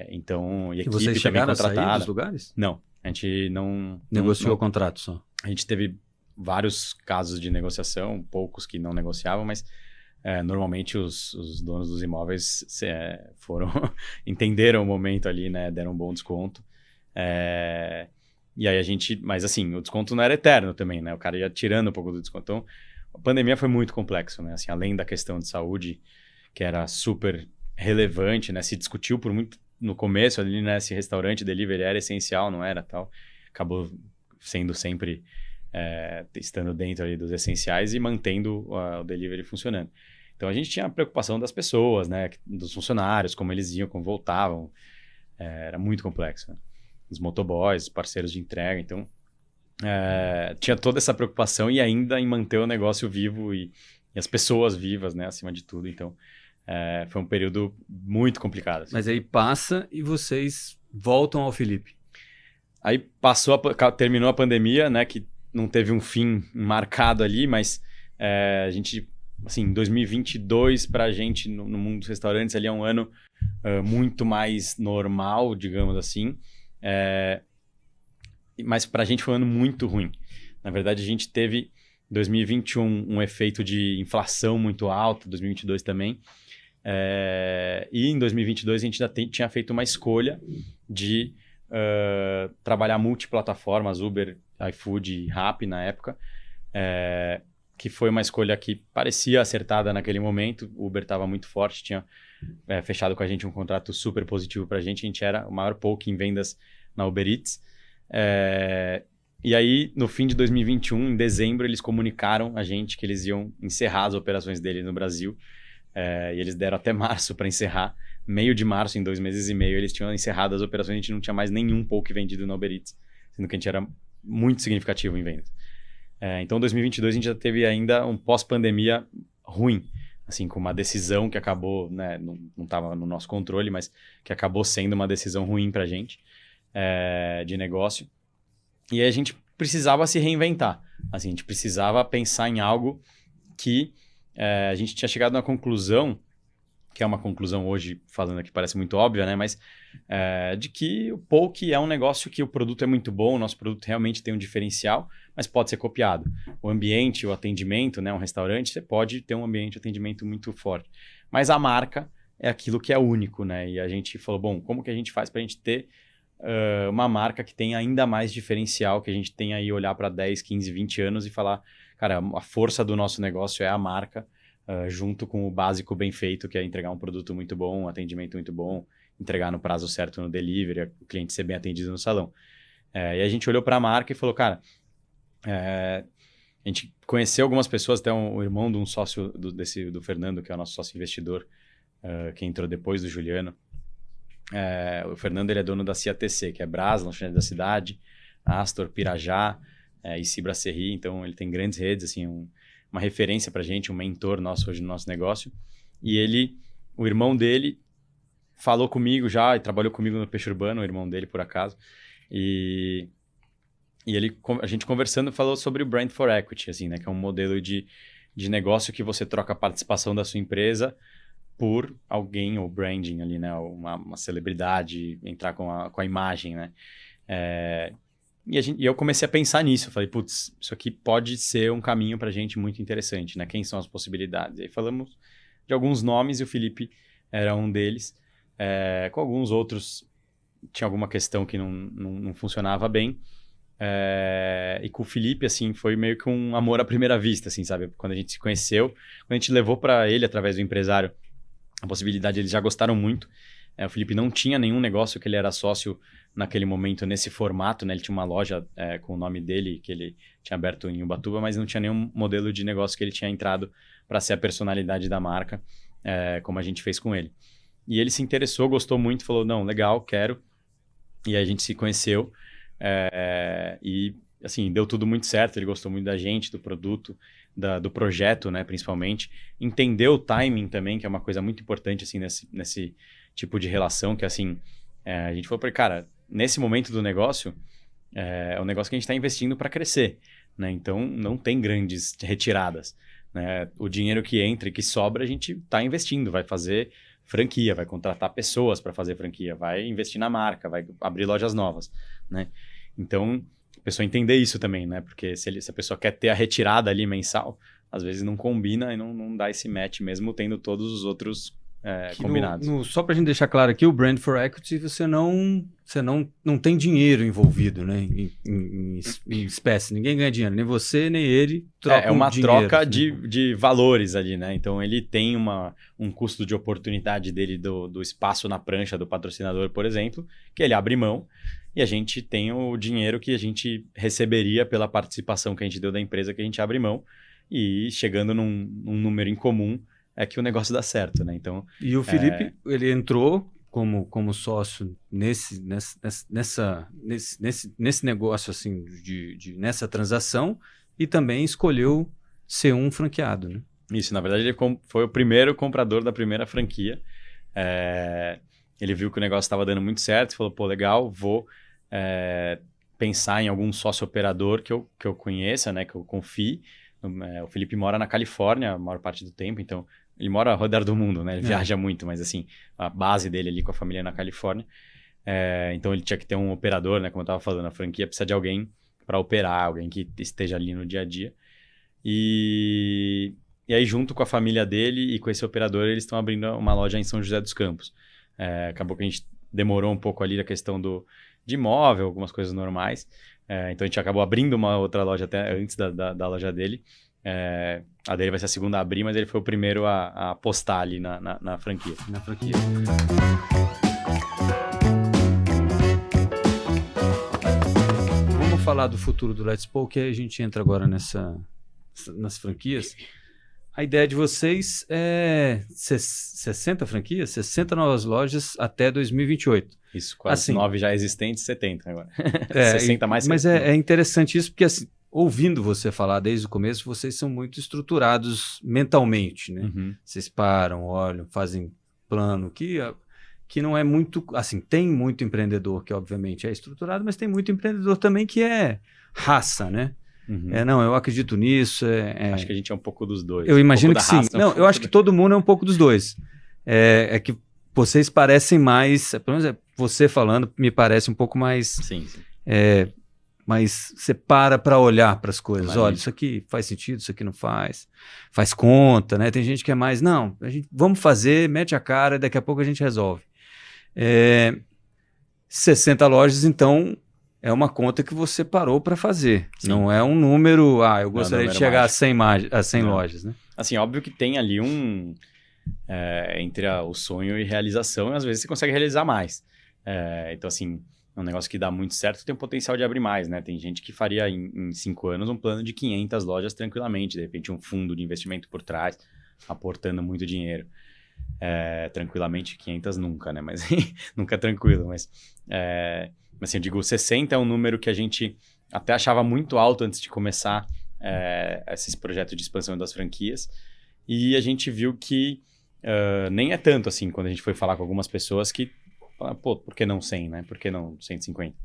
Então, e a equipe vocês chegaram também contratada. A sair dos lugares? Não, a gente não... Negociou o contrato só? A gente teve vários casos de negociação, poucos que não negociavam, mas normalmente os donos dos imóveis entenderam o momento ali, né? Deram um bom desconto. E aí a gente... Mas assim, o desconto não era eterno também, né? O cara ia tirando um pouco do desconto. Então, a pandemia foi muito complexo, né? Assim, além da questão de saúde, que era super relevante, né? Se discutiu por muito... No começo ali, né? Se restaurante, delivery era essencial, não era, tal. Acabou sendo sempre... estando dentro ali dos essenciais e mantendo o delivery funcionando. Então, a gente tinha a preocupação das pessoas, né? Dos funcionários, como eles iam, como voltavam. Era muito complexo, né? Os motoboys, os parceiros de entrega. Então, tinha toda essa preocupação e ainda em manter o negócio vivo e as pessoas vivas, né? Acima de tudo. Então, foi um período muito complicado. Assim. Mas aí passa e vocês voltam ao Felipe. Aí terminou a pandemia, né? Que não teve um fim marcado ali, mas a gente, assim, 2022 para a gente no mundo dos restaurantes ali é um ano muito mais normal, digamos assim, mas para a gente foi um ano muito ruim. Na verdade, a gente teve 2021 um efeito de inflação muito alto, 2022 também, e em 2022 a gente já tinha feito uma escolha de trabalhar multiplataformas, Uber, iFood e Rappi na época, que foi uma escolha que parecia acertada naquele momento. O Uber estava muito forte, tinha fechado com a gente um contrato super positivo para a gente era o maior poke em vendas na Uber Eats. E aí, no fim de 2021, em dezembro, eles comunicaram a gente que eles iam encerrar as operações dele no Brasil, e eles deram até março para encerrar. Meio de março, em 2 meses e meio, eles tinham encerrado as operações, a gente não tinha mais nenhum poke vendido na Uber Eats, sendo que a gente era muito significativo em vendas. Então, em 2022, a gente já teve ainda um pós-pandemia ruim, assim, com uma decisão que acabou, né, não estava no nosso controle, mas que acabou sendo uma decisão ruim para a gente, de negócio. E aí a gente precisava se reinventar. Assim, a gente precisava pensar em algo que a gente tinha chegado na conclusão, que é uma conclusão hoje, falando aqui, parece muito óbvia, né? Mas de que o poke é um negócio que o produto é muito bom, o nosso produto realmente tem um diferencial, mas pode ser copiado. O ambiente, o atendimento, né? Um restaurante, você pode ter um ambiente de atendimento muito forte. Mas a marca é aquilo que é único, né? E a gente falou, bom, como que a gente faz para a gente ter uma marca que tenha ainda mais diferencial, que a gente tenha aí olhar para 10, 15, 20 anos e falar, cara, a força do nosso negócio é a marca, junto com o básico bem feito, que é entregar um produto muito bom, um atendimento muito bom, entregar no prazo certo no delivery, o cliente ser bem atendido no salão. E a gente olhou para a marca e falou, cara, a gente conheceu algumas pessoas, até o irmão de um sócio do Fernando, que é o nosso sócio investidor, que entrou depois do Juliano. O Fernando, ele é dono da CATC, que é Brás, lanchonete da cidade, Astor, Pirajá, e Cibracerri. Então, ele tem grandes redes, assim, uma referência pra gente, um mentor nosso hoje no nosso negócio. E o irmão dele falou comigo já, e trabalhou comigo no Peixe Urbano, o irmão dele, por acaso. E a gente conversando falou sobre o Brand for Equity, assim, né? Que é um modelo de negócio que você troca a participação da sua empresa por alguém, ou branding ali, né? Uma celebridade, entrar com a imagem, né? E eu comecei a pensar nisso. Eu falei, putz, isso aqui pode ser um caminho pra gente muito interessante, né? Quem são as possibilidades? E aí falamos de alguns nomes e o Felipe era um deles. Com alguns outros tinha alguma questão que não funcionava bem. E com o Felipe, assim, foi meio que um amor à primeira vista, assim, sabe? Quando a gente se conheceu, quando a gente levou para ele, através do empresário, a possibilidade, eles já gostaram muito. O Felipe não tinha nenhum negócio que ele era sócio naquele momento, nesse formato, né? Ele tinha uma loja com o nome dele, que ele tinha aberto em Ubatuba, mas não tinha nenhum modelo de negócio que ele tinha entrado para ser a personalidade da marca, como a gente fez com ele. E ele se interessou, gostou muito, falou, não, legal, quero. E aí a gente se conheceu e, assim, deu tudo muito certo. Ele gostou muito da gente, do produto, do projeto, né, principalmente. Entendeu o timing também, que é uma coisa muito importante, assim, nesse tipo de relação, que, assim, a gente falou para ele, cara, nesse momento do negócio, é um negócio que a gente está investindo para crescer, né? Então, não tem grandes retiradas, né? O dinheiro que entra e que sobra, a gente está investindo, vai fazer franquia, vai contratar pessoas para fazer franquia, vai investir na marca, vai abrir lojas novas, né? Então, a pessoa entender isso também, né? Porque se a pessoa quer ter a retirada ali mensal, às vezes não combina e não dá esse match mesmo tendo todos os outros combinados. Só para a gente deixar claro aqui, o Brand for Equity, você não tem dinheiro envolvido, né? Em espécie. Ninguém ganha dinheiro, nem você, nem ele trocam É uma dinheiro, troca né? de valores ali, né? Então, ele tem um custo de oportunidade dele do espaço na prancha do patrocinador, por exemplo, que ele abre mão, e a gente tem o dinheiro que a gente receberia pela participação que a gente deu da empresa, que a gente abre mão, e chegando num número em comum, é que o negócio dá certo, né? Então, e o Felipe, ele entrou como sócio nesse negócio, assim, nessa transação, e também escolheu ser um franqueado, né? Isso, na verdade, ele foi o primeiro comprador da primeira franquia. Ele viu que o negócio estava dando muito certo e falou, pô, legal, vou pensar em algum sócio operador que eu conheça, né, que eu confie. O Felipe mora na Califórnia a maior parte do tempo, então ele mora ao redor do mundo, né? Ele viaja muito, mas assim, a base dele ali com a família é na Califórnia. Então ele tinha que ter um operador, né? Como eu estava falando, a franquia precisa de alguém para operar, alguém que esteja ali no dia a dia. E aí, junto com a família dele e com esse operador, eles estão abrindo uma loja em São José dos Campos. Acabou que a gente demorou um pouco ali a questão de imóvel, algumas coisas normais. Então a gente acabou abrindo uma outra loja até antes da loja dele. A dele vai ser a segunda a abrir, mas ele foi o primeiro a apostar ali na franquia. Vamos falar do futuro do Let's Poke, aí a gente entra agora nas franquias. A ideia de vocês é 60 franquias, 60 novas lojas até 2028. Isso, quase assim, 9 já existentes, 70 agora. 60 mais 70. Mas 70. é interessante isso, porque assim, ouvindo você falar desde o começo, vocês são muito estruturados mentalmente, né? Uhum. Vocês param, olham, fazem plano, que não é muito... Assim, tem muito empreendedor que obviamente é estruturado, mas tem muito empreendedor também que é raça, né? Uhum. Não, eu acredito nisso. Acho que a gente é um pouco dos dois. Eu imagino que sim. Raça, não, eu acho que todo mundo é um pouco dos dois. É que vocês parecem mais... Pelo menos você falando me parece um pouco mais... Sim. Mas você para olhar para as coisas. Olha, isso aqui faz sentido, isso aqui não faz. Faz conta, né? Tem gente que é mais... Não, vamos fazer, mete a cara e daqui a pouco a gente resolve. 60 lojas, então... É uma conta que você parou para fazer. Sim. Não é um número... eu gostaria de chegar a 100 lojas, né? Assim, óbvio que tem ali entre o sonho e realização, e às vezes você consegue realizar mais. Então, assim, é um negócio que dá muito certo, tem o potencial de abrir mais, né? Tem gente que faria em 5 anos um plano de 500 lojas tranquilamente. De repente, um fundo de investimento por trás, aportando muito dinheiro. Tranquilamente, 500 nunca, né? Mas nunca tranquilo, mas... Assim, eu digo, 60 é um número que a gente até achava muito alto antes de começar esses projetos de expansão das franquias. E a gente viu que nem é tanto assim, quando a gente foi falar com algumas pessoas que falaram, pô, por que não 100, né? Por que não 150?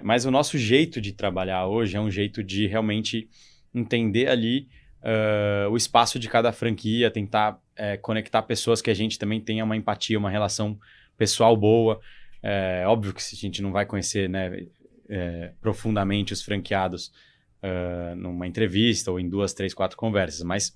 Mas o nosso jeito de trabalhar hoje é um jeito de realmente entender ali o espaço de cada franquia, tentar conectar pessoas que a gente também tenha uma empatia, uma relação pessoal boa. Óbvio que a gente não vai conhecer, né, profundamente os franqueados numa entrevista ou em 2, 3, 4 conversas, mas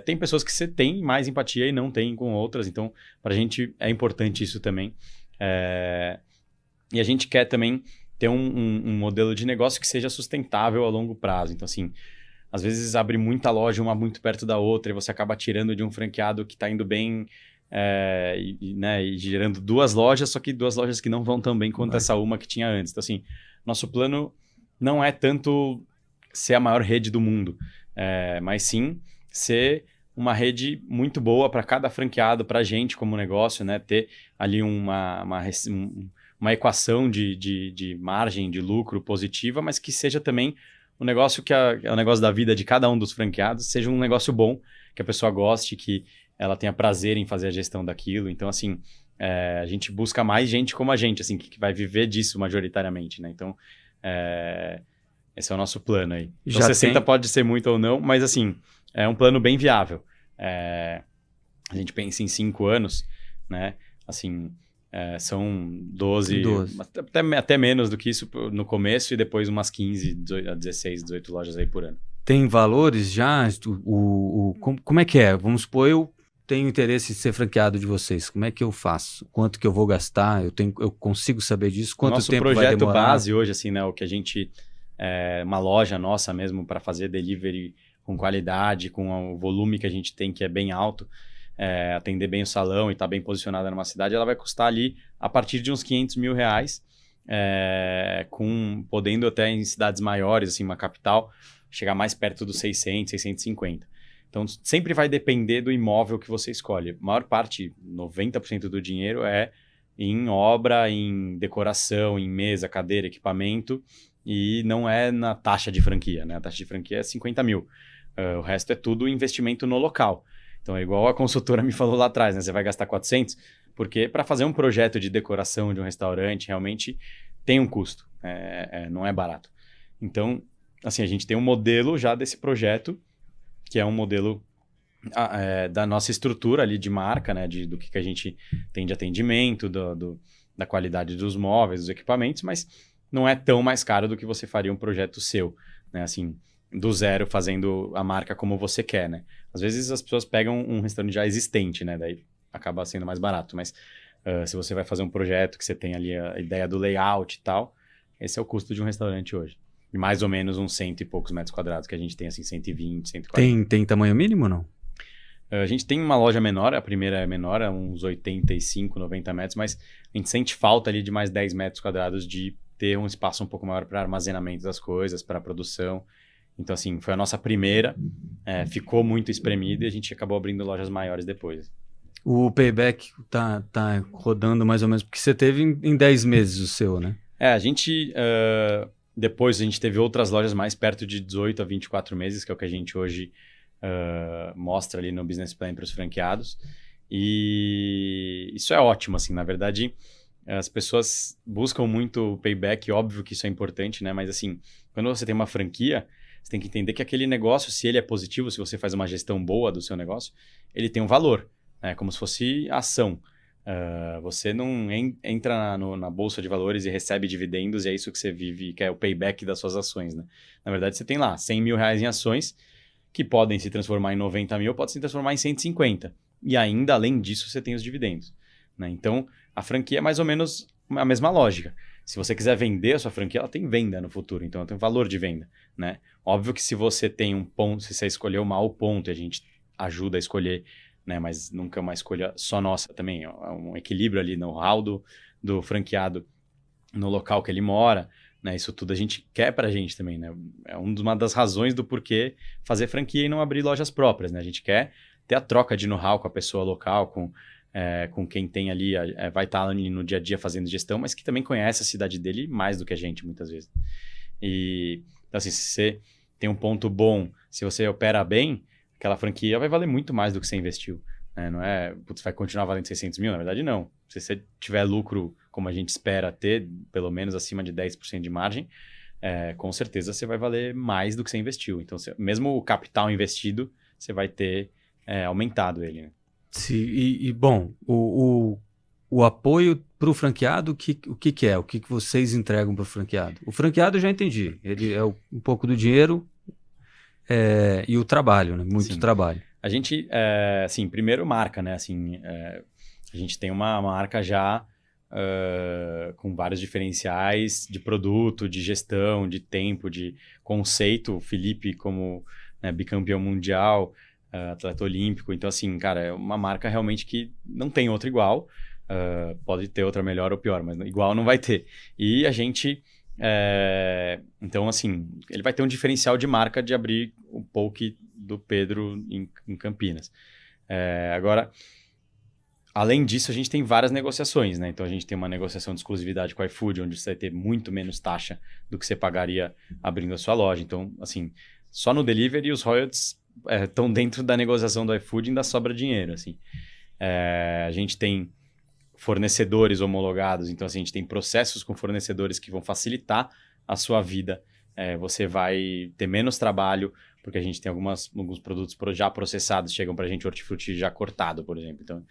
tem pessoas que você tem mais empatia e não tem com outras, então para a gente é importante isso também. E a gente quer também ter um modelo de negócio que seja sustentável a longo prazo. Então, assim, às vezes abre muita loja, uma muito perto da outra, e você acaba tirando de um franqueado que está indo bem e gerando 2 lojas, só que 2 lojas que não vão tão bem quanto essa uma que tinha antes. Então, assim, nosso plano não é tanto ser a maior rede do mundo, mas sim ser uma rede muito boa para cada franqueado, para a gente como negócio, né? Ter ali uma equação de margem, de lucro positiva, mas que seja também um negócio que é o negócio da vida de cada um dos franqueados, seja um negócio bom, que a pessoa goste, que ela tenha prazer em fazer a gestão daquilo. Então, assim, a gente busca mais gente como a gente, assim, que vai viver disso majoritariamente, né? Então, esse é o nosso plano aí. Então, 60 pode ser muito ou não, mas, assim, é um plano bem viável. A gente pensa em 5 anos, né? Assim, são 12. Até menos do que isso no começo e depois umas 15, 16, 18 lojas aí por ano. Tem valores já? Como é que é? Vamos supor, eu tenho interesse em ser franqueado de vocês. Como é que eu faço? Quanto que eu vou gastar? Eu consigo saber disso? Quanto tempo vai demorar? Nosso projeto base hoje, assim, né? O que a gente... uma loja nossa mesmo para fazer delivery com qualidade, com o volume que a gente tem, que é bem alto, atender bem o salão e estar bem posicionada numa cidade, ela vai custar ali a partir de uns R$500 mil, podendo até em cidades maiores, assim, uma capital, chegar mais perto dos 600, 650. Então, sempre vai depender do imóvel que você escolhe. A maior parte, 90% do dinheiro é em obra, em decoração, em mesa, cadeira, equipamento, e não é na taxa de franquia, né? A taxa de franquia é 50 mil. O resto é tudo investimento no local. Então, é igual a consultora me falou lá atrás, né? Você vai gastar 400, porque para fazer um projeto de decoração de um restaurante, realmente tem um custo. Não é barato. Então, assim, a gente tem um modelo já desse projeto, que é um modelo da nossa estrutura ali de marca, né? Do que a gente tem de atendimento, da qualidade dos móveis, dos equipamentos, mas não é tão mais caro do que você faria um projeto seu, né? Assim, do zero, fazendo a marca como você quer, né? Às vezes as pessoas pegam um restaurante já existente, né? Daí acaba sendo mais barato, mas se você vai fazer um projeto que você tem ali a ideia do layout e tal, esse é o custo de um restaurante hoje. E mais ou menos uns 100 e poucos metros quadrados, que a gente tem assim 120, 140. Tem tamanho mínimo ou não? A gente tem uma loja menor, a primeira é menor, é uns 85, 90 metros, mas a gente sente falta ali de mais 10 metros quadrados de ter um espaço um pouco maior para armazenamento das coisas, para produção. Então, assim, foi a nossa primeira, ficou muito espremida e a gente acabou abrindo lojas maiores depois. O payback tá rodando mais ou menos, porque você teve em 10 meses o seu, né? A gente... depois a gente teve outras lojas mais perto de 18 a 24 meses, que é o que a gente hoje mostra ali no Business Plan para os franqueados. E isso é ótimo, assim, na verdade... As pessoas buscam muito o payback, óbvio que isso é importante, né? Mas assim, quando você tem uma franquia, você tem que entender que aquele negócio, se ele é positivo, se você faz uma gestão boa do seu negócio, ele tem um valor, né? Como se fosse ação. Você não entra na bolsa de valores e recebe dividendos e é isso que você vive, que é o payback das suas ações, né? Na verdade, você tem lá R$100 mil em ações que podem se transformar em 90 mil, podem se transformar em 150. E ainda, além disso, você tem os dividendos, né? Então, a franquia é mais ou menos a mesma lógica. Se você quiser vender a sua franquia, ela tem venda no futuro, então ela tem valor de venda, né? Óbvio que se você tem um ponto, se você escolheu mal o ponto, e a gente ajuda a escolher, né? Mas nunca é uma escolha só nossa também. É um equilíbrio ali no know-how do franqueado no local que ele mora, né? Isso tudo a gente quer pra gente também, né? É uma das razões do porquê fazer franquia e não abrir lojas próprias, né? A gente quer ter a troca de know-how com a pessoa local, com quem tem ali, vai estar ali no dia a dia fazendo gestão, mas que também conhece a cidade dele mais do que a gente, muitas vezes. E, então, assim, se você tem um ponto bom, se você opera bem, aquela franquia vai valer muito mais do que você investiu, né? Não é, putz, vai continuar valendo 600 mil? Na verdade, não. Se você tiver lucro, como a gente espera ter, pelo menos acima de 10% de margem, com certeza você vai valer mais do que você investiu. Então, mesmo o capital investido, você vai ter aumentado ele, né? Sim, bom, o apoio para o franqueado, o que é? O que vocês entregam para o franqueado? O franqueado eu já entendi, ele é um pouco do dinheiro e o trabalho, né? Muito Sim. trabalho. A gente, assim, primeiro marca, né? Assim, a gente tem uma marca já com vários diferenciais de produto, de gestão, de tempo, de conceito. O Felipe como bicampeão mundial, atleta olímpico. Então, assim, cara, é uma marca realmente que não tem outra igual. Pode ter outra melhor ou pior, mas igual não vai ter. E a gente... então, assim, ele vai ter um diferencial de marca de abrir o Poke do Pedro em Campinas. Agora, além disso, a gente tem várias negociações, né? Então, a gente tem uma negociação de exclusividade com o iFood, onde você vai ter muito menos taxa do que você pagaria abrindo a sua loja. Então, assim, só no delivery os royalties estão dentro da negociação do iFood e ainda sobra dinheiro, assim. A gente tem fornecedores homologados, então assim, a gente tem processos com fornecedores que vão facilitar a sua vida. Você vai ter menos trabalho, porque a gente tem alguns produtos já processados, chegam para a gente hortifruti já cortado, por exemplo. Então,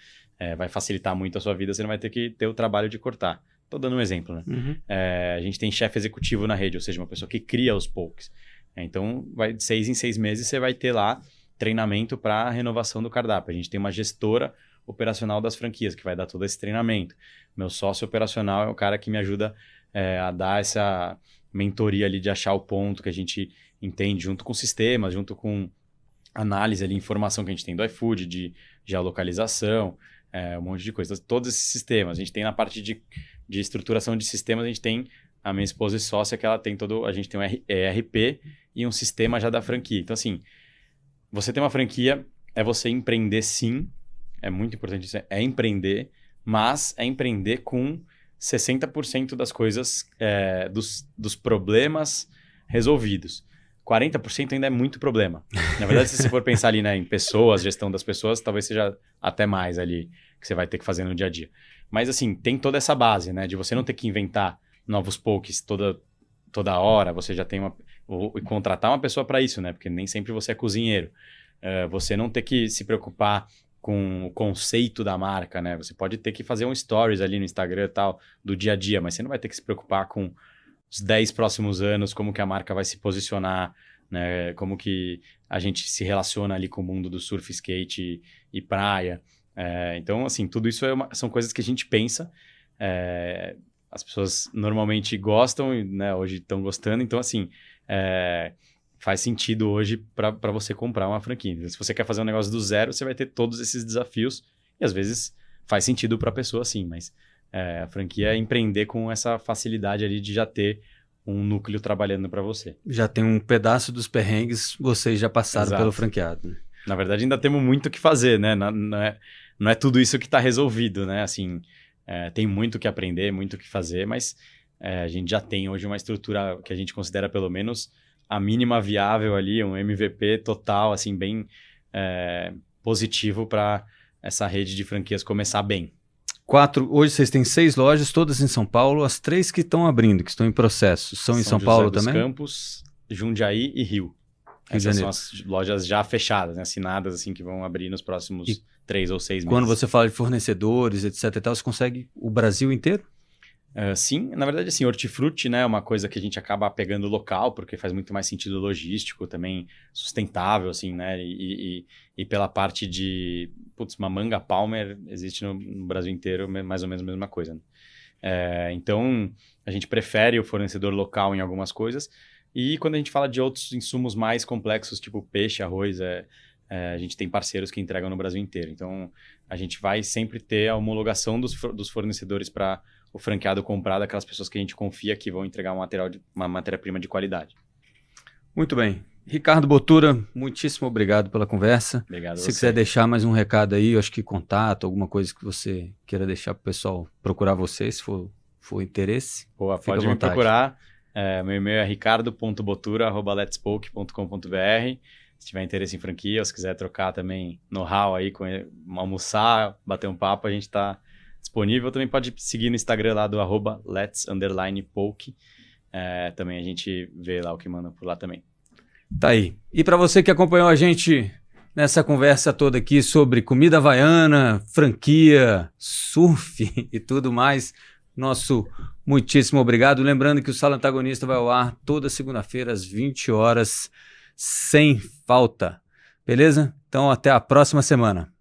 vai facilitar muito a sua vida, você não vai ter que ter o trabalho de cortar. Estou dando um exemplo, né? Uhum. A gente tem chefe executivo na rede, ou seja, uma pessoa que cria os pokes. Então, de 6 em 6 meses, você vai ter lá treinamento para renovação do cardápio. A gente tem uma gestora operacional das franquias, que vai dar todo esse treinamento. Meu sócio operacional é o cara que me ajuda a dar essa mentoria ali de achar o ponto que a gente entende, junto com sistemas, junto com análise ali, informação que a gente tem do iFood, de geolocalização, um monte de coisas. Todos esses sistemas. A gente tem na parte de estruturação de sistemas, a gente tem a minha esposa e sócia, que ela tem a gente tem um ERP e um sistema já da franquia. Então, assim, você ter uma franquia é você empreender, sim. É muito importante isso, é empreender, mas é empreender com 60% das coisas, dos problemas resolvidos. 40% ainda é muito problema. Na verdade, se você for pensar ali, né, em pessoas, gestão das pessoas, talvez seja até mais ali que você vai ter que fazer no dia a dia. Mas assim, tem toda essa base, né, de você não ter que inventar novos pokés toda hora, você já tem ou contratar uma pessoa para isso, né, porque nem sempre você é cozinheiro. Você não ter que se preocupar com o conceito da marca, né? Você pode ter que fazer um stories ali no Instagram e tal, do dia a dia, mas você não vai ter que se preocupar com os 10 próximos anos, como que a marca vai se posicionar, né? Como que a gente se relaciona ali com o mundo do surf, skate e praia. Então, assim, tudo isso são coisas que a gente pensa. As pessoas normalmente gostam, né? Hoje estão gostando, então, assim... faz sentido hoje para você comprar uma franquia. Se você quer fazer um negócio do zero, você vai ter todos esses desafios e às vezes faz sentido para a pessoa sim, mas a franquia é empreender com essa facilidade ali de já ter um núcleo trabalhando para você. Já tem um pedaço dos perrengues, vocês já passaram Exato. pelo franqueado. Né? Na verdade, ainda temos muito o que fazer, né? Não é tudo isso que está resolvido, né? Assim, tem muito o que aprender, muito o que fazer, mas a gente já tem hoje uma estrutura que a gente considera pelo menos a mínima viável ali, um MVP total, assim, bem positivo para essa rede de franquias começar bem. Hoje vocês têm 6 lojas, todas em São Paulo, as 3 que estão abrindo, que estão em processo, são em São Paulo também? São Campos, Jundiaí e Rio. Essas são as lojas já fechadas, né, assinadas, assim, que vão abrir nos próximos 3 ou 6 meses. Quando você fala de fornecedores, etc e tal, você consegue o Brasil inteiro? Sim, na verdade, assim, hortifruti, né, é uma coisa que a gente acaba pegando local, porque faz muito mais sentido logístico, também sustentável, assim, né, e pela parte de, uma manga Palmer existe no Brasil inteiro, mais ou menos a mesma coisa, né? Então, a gente prefere o fornecedor local em algumas coisas, e quando a gente fala de outros insumos mais complexos, tipo peixe, arroz, a gente tem parceiros que entregam no Brasil inteiro, então a gente vai sempre ter a homologação dos fornecedores para o franqueado comprar daquelas pessoas que a gente confia que vão entregar uma matéria-prima de qualidade. Muito bem. Ricardo Botura, muitíssimo obrigado pela conversa. Obrigado. Se quiser deixar mais um recado aí, eu acho que contato, alguma coisa que você queira deixar para o pessoal procurar você, se for interesse. Boa, pode me procurar. Meu e-mail é ricardo.botura@letspoke.com.br. Se tiver interesse em franquia, ou se quiser trocar também know-how aí, almoçar, bater um papo, a gente está disponível. Também pode seguir no Instagram lá do @lets_poke. Também a gente vê lá o que manda por lá também. Tá aí. E para você que acompanhou a gente nessa conversa toda aqui sobre comida havaiana, franquia, surf e tudo mais, nosso muitíssimo obrigado. Lembrando que o Sala Antagonista vai ao ar toda segunda-feira às 20 horas, sem falta. Beleza? Então até a próxima semana.